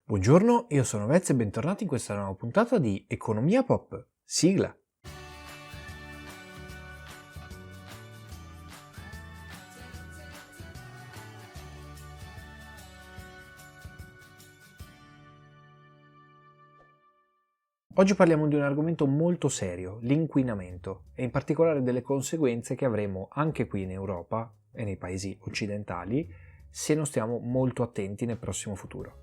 Buongiorno, io sono Vez e bentornati in questa nuova puntata di Economia Pop. Sigla! Oggi parliamo di un argomento molto serio, l'inquinamento, e in particolare delle conseguenze che avremo anche qui in Europa e nei paesi occidentali se non stiamo molto attenti nel prossimo futuro.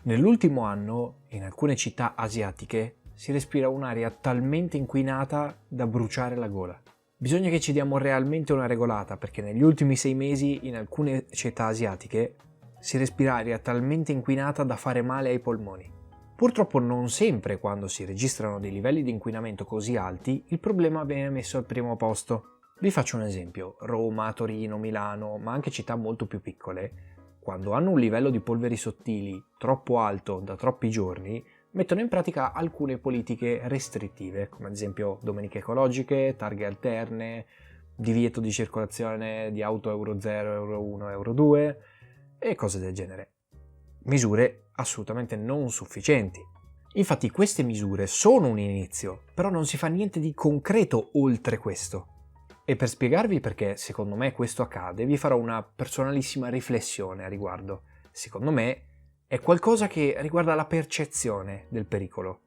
Nell'ultimo anno, in alcune città asiatiche, si respira un'aria talmente inquinata da bruciare la gola. Bisogna che ci diamo realmente una regolata, perché negli ultimi 6 mesi in alcune città asiatiche si respira aria talmente inquinata da fare male ai polmoni. Purtroppo non sempre quando si registrano dei livelli di inquinamento così alti il problema viene messo al primo posto. Vi faccio un esempio: Roma, Torino, Milano, ma anche città molto più piccole, quando hanno un livello di polveri sottili troppo alto da troppi giorni, mettono in pratica alcune politiche restrittive, come ad esempio domeniche ecologiche, targhe alterne, divieto di circolazione di auto Euro 0, Euro 1, Euro 2 e cose del genere. Misure assolutamente non sufficienti. Infatti queste misure sono un inizio, però non si fa niente di concreto oltre questo. E per spiegarvi perché secondo me questo accade, vi farò una personalissima riflessione a riguardo. Secondo me è qualcosa che riguarda la percezione del pericolo.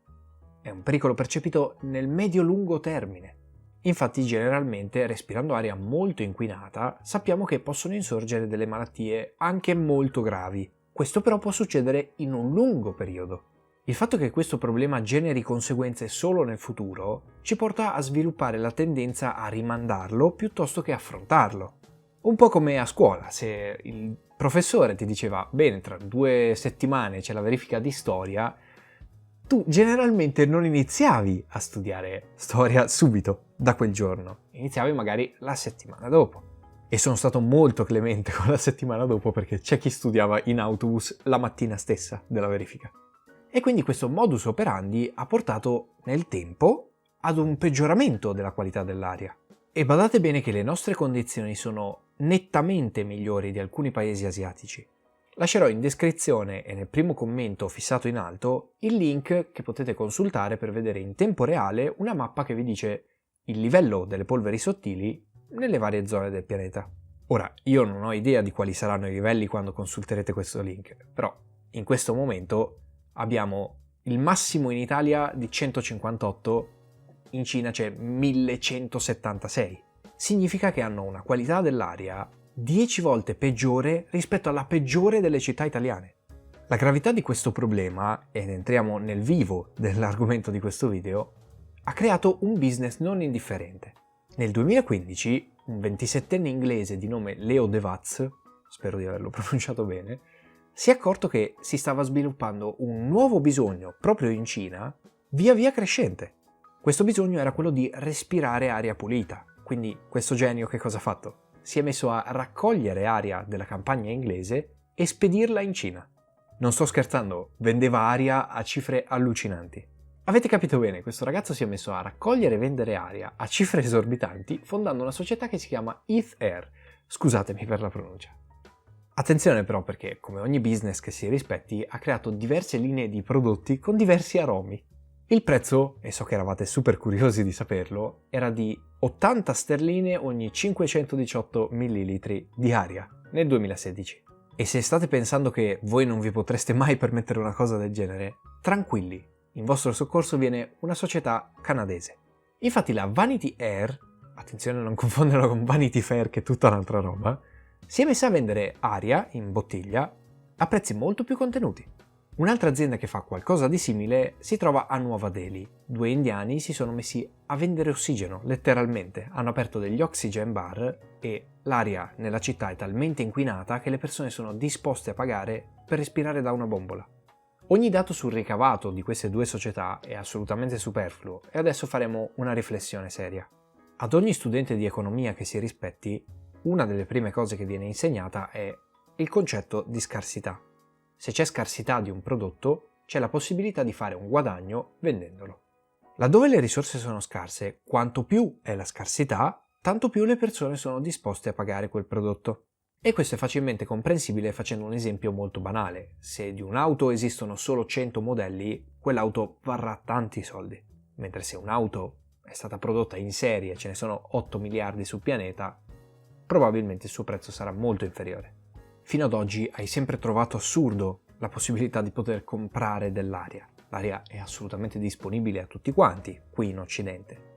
È un pericolo percepito nel medio-lungo termine. Infatti generalmente, respirando aria molto inquinata, sappiamo che possono insorgere delle malattie anche molto gravi. Questo però può succedere in un lungo periodo. Il fatto che questo problema generi conseguenze solo nel futuro ci porta a sviluppare la tendenza a rimandarlo piuttosto che affrontarlo. Un po' come a scuola, se il professore ti diceva bene, tra 2 settimane c'è la verifica di storia, tu generalmente non iniziavi a studiare storia subito da quel giorno, iniziavi magari la settimana dopo. E sono stato molto clemente con la settimana dopo, perché c'è chi studiava in autobus la mattina stessa della verifica. E quindi questo modus operandi ha portato nel tempo ad un peggioramento della qualità dell'aria. E badate bene che le nostre condizioni sono nettamente migliori di alcuni paesi asiatici. Lascerò in descrizione e nel primo commento fissato in alto il link che potete consultare per vedere in tempo reale una mappa che vi dice il livello delle polveri sottili nelle varie zone del pianeta. Ora, io non ho idea di quali saranno i livelli quando consulterete questo link, però in questo momento abbiamo il massimo in Italia di 158, in Cina c'è 1176. Significa che hanno una qualità dell'aria 10 volte peggiore rispetto alla peggiore delle città italiane. La gravità di questo problema, ed entriamo nel vivo dell'argomento di questo video, ha creato un business non indifferente. Nel 2015 un 27enne inglese di nome Leo Devaz, spero di averlo pronunciato bene, si è accorto che si stava sviluppando un nuovo bisogno proprio in Cina, via via crescente. Questo bisogno era quello di respirare aria pulita. Quindi questo genio che cosa ha fatto? Si è messo a raccogliere aria della campagna inglese e spedirla in Cina. Non sto scherzando, vendeva aria a cifre allucinanti. Avete capito bene, questo ragazzo si è messo a raccogliere e vendere aria a cifre esorbitanti fondando una società che si chiama Heath Air. Scusatemi per la pronuncia. Attenzione però, perché come ogni business che si rispetti ha creato diverse linee di prodotti con diversi aromi. Il prezzo, e so che eravate super curiosi di saperlo, era di 80 sterline ogni 518 ml di aria nel 2016. E se state pensando che voi non vi potreste mai permettere una cosa del genere, tranquilli. In vostro soccorso viene una società canadese. Infatti la Vanity Air, attenzione a non confonderla con Vanity Fair che è tutta un'altra roba, si è messa a vendere aria in bottiglia a prezzi molto più contenuti. Un'altra azienda che fa qualcosa di simile si trova a Nuova Delhi. 2 indiani si sono messi a vendere ossigeno, letteralmente. Hanno aperto degli oxygen bar e l'aria nella città è talmente inquinata che le persone sono disposte a pagare per respirare da una bombola. Ogni dato sul ricavato di queste 2 società è assolutamente superfluo e adesso faremo una riflessione seria. Ad ogni studente di economia che si rispetti, una delle prime cose che viene insegnata è il concetto di scarsità. Se c'è scarsità di un prodotto, c'è la possibilità di fare un guadagno vendendolo. Laddove le risorse sono scarse, quanto più è la scarsità, tanto più le persone sono disposte a pagare quel prodotto. E questo è facilmente comprensibile facendo un esempio molto banale. Se di un'auto esistono solo 100 modelli, quell'auto varrà tanti soldi, mentre se un'auto è stata prodotta in serie e ce ne sono 8 miliardi sul pianeta, probabilmente il suo prezzo sarà molto inferiore. Fino ad oggi hai sempre trovato assurdo la possibilità di poter comprare dell'aria. L'aria è assolutamente disponibile a tutti quanti, qui in Occidente.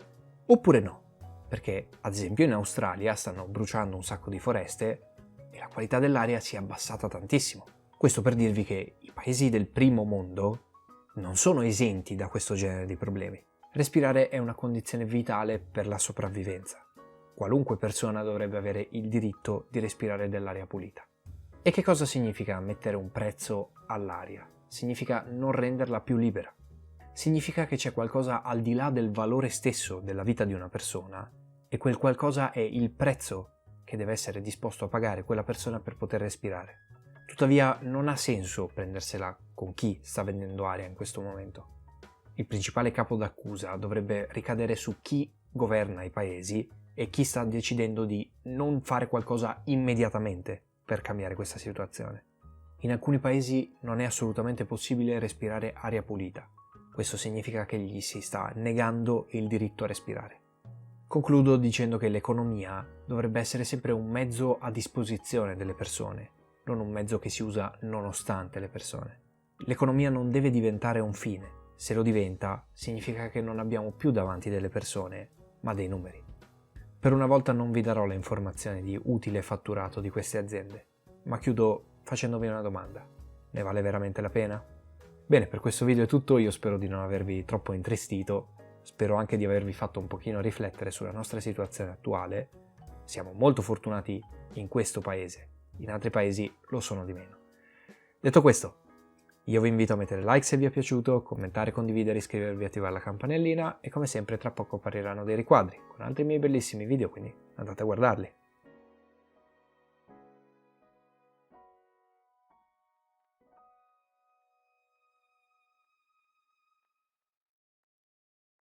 Oppure no, perché ad esempio in Australia stanno bruciando un sacco di foreste e la qualità dell'aria si è abbassata tantissimo. Questo per dirvi che i paesi del primo mondo non sono esenti da questo genere di problemi. Respirare è una condizione vitale per la sopravvivenza. Qualunque persona dovrebbe avere il diritto di respirare dell'aria pulita. E che cosa significa mettere un prezzo all'aria? Significa non renderla più libera. Significa che c'è qualcosa al di là del valore stesso della vita di una persona e quel qualcosa è il prezzo che deve essere disposto a pagare quella persona per poter respirare. Tuttavia non ha senso prendersela con chi sta vendendo aria in questo momento. Il principale capo d'accusa dovrebbe ricadere su chi governa i paesi e chi sta decidendo di non fare qualcosa immediatamente per cambiare questa situazione. In alcuni paesi non è assolutamente possibile respirare aria pulita. Questo significa che gli si sta negando il diritto a respirare. Concludo dicendo che l'economia dovrebbe essere sempre un mezzo a disposizione delle persone, non un mezzo che si usa nonostante le persone. L'economia non deve diventare un fine. Se lo diventa, significa che non abbiamo più davanti delle persone, ma dei numeri. Per una volta non vi darò le informazioni di utile fatturato di queste aziende, ma chiudo facendovi una domanda. Ne vale veramente la pena? Bene, per questo video è tutto, io spero di non avervi troppo intristito, spero anche di avervi fatto un pochino riflettere sulla nostra situazione attuale. Siamo molto fortunati in questo paese, in altri paesi lo sono di meno. Detto questo, io vi invito a mettere like se vi è piaciuto, commentare, condividere, iscrivervi e attivare la campanellina e come sempre tra poco appariranno dei riquadri con altri miei bellissimi video, quindi andate a guardarli.